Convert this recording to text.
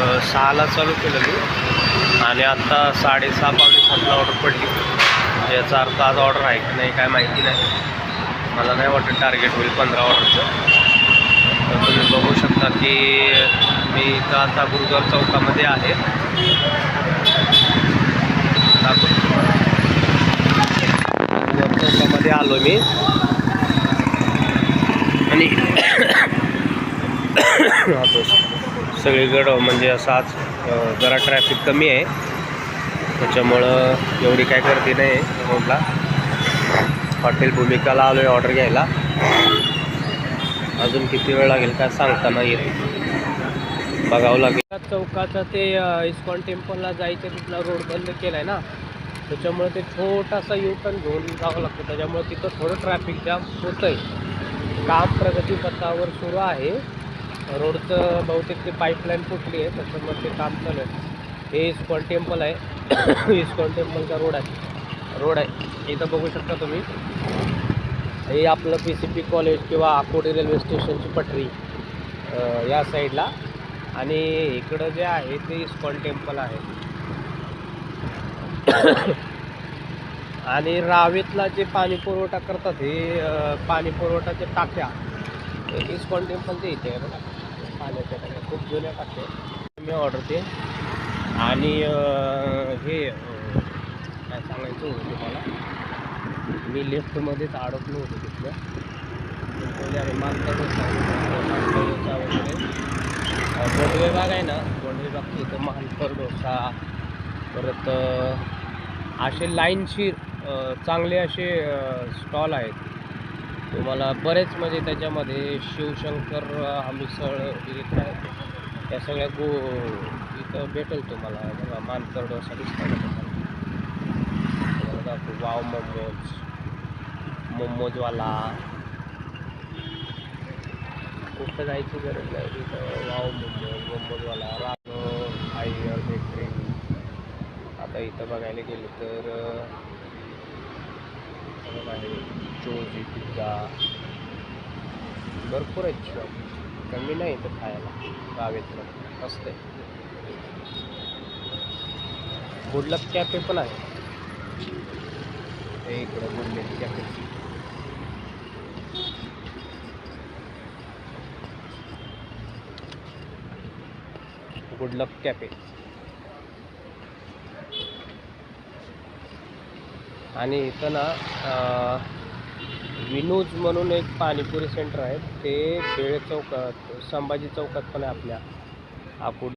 6ला चालू केलं मी आणि आत्ता 6:30 पावणे 7ला ऑर्डर पडली. याचा अर्थ आज ऑर्डर आहे की नाही काय माहिती नाही. मला नाही वाटत टार्गेट होईल 15 ऑर्डरचं. तर तुम्ही बघू शकता की मी इथं आता गुरुद्वार चौकामध्ये आहे. गुरुद्वार चौकामध्ये आलो मी आणि सगळीकडं म्हणजे असाच जरा ट्रॅफिक कमी आहे, त्याच्यामुळं एवढी काय गर्दी नाही आहे रोडला. हॉटेल भूमिकाला आलो आहे ऑर्डर घ्यायला. अजून किती वेळ लागेल काय सांगता नाही येत, बघावं लागेल. चौकाचा ते इस्कॉन टेम्पलला जायचं तिथला रोड बंद केला आहे ना, त्याच्यामुळे ते छोटासा युटर्न घेऊन जावं लागतं. त्याच्यामुळे तिथं थोडं ट्रॅफिक जाम होतं आहे. काम प्रगतीपथावर सुरू आहे. रोडचं बहुतेक ते पाईपलाईन फुटली आहे, त्याच्यामुळे ते काम चालू आहे. हे इस्कॉन टेम्पल आहे. इस्कॉन टेम्पलचा रोड आहे इथं बघू शकता तुम्ही. हे आपलं PCP कॉलेज किंवा आकोडी रेल्वे स्टेशनची पटरी या साईडला, आणि इकडं जे आहे ते इस्कॉन टेम्पल आहे. आणि रावेतला जे पाणी पुरवठा करतात हे पाणी पुरवठाच्या टाक्या इस्कॉन टेम्पलच्या इथे आहे बघा. पाण्याच्या टाक्या खूप जुन्या टाक्या मी ऑर्डर ते. आणि हे काय सांगायचं होतं तुम्हाला, मी लेफ्टमध्येच अडकलो होतो तिथलं. आणि मानता वगैरे गोंडवे बाग आहे ना, गोंडवे बाग इथं मानकर डोसा, परत असे लाईनशीर चांगले असे स्टॉल आहेत. तुम्हाला बरेच म्हणजे त्याच्यामध्ये शिवशंकर मिसळ इथं आहे, या सगळ्या इथं भेटेल तुम्हाला. बघा मानकर डोसा दिसतो ना तुम्हाला, दाखवू. वाव मोमोजवाला, कुठं जायची गरज नाही तिथं. वाव मोमोजवाला, रानो आयर बेकरी. आता इथं बघायला गेलं तर चोजी पिझ्झा, भरपूर आहेत शॉप, कमी नाही इथं खायला. गावेतलं मस्त आहे. गुडलक कॅफे पण आहे हे इकडं. Good luck cafe good luck cafe. आणि इथं ना विनोज म्हणून एक पाणीपुरी सेंटर आहे, ते बेळे चौकात, संभाजी चौकात पण आहे आपल्या आकुर्डी.